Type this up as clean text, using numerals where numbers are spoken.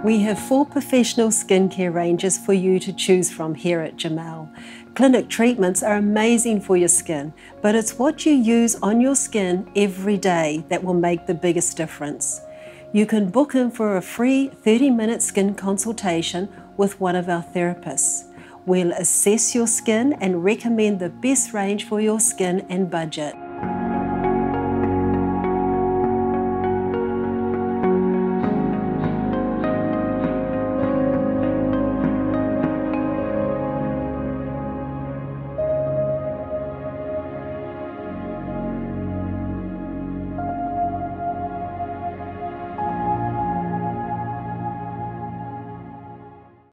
We have 4 professional skincare ranges for you to choose from here at Jamele. Clinic treatments are amazing for your skin, but it's what you use on your skin every day that will make the biggest difference. You can book in for a free 30-minute skin consultation with one of our therapists. We'll assess your skin and recommend the best range for your skin and budget.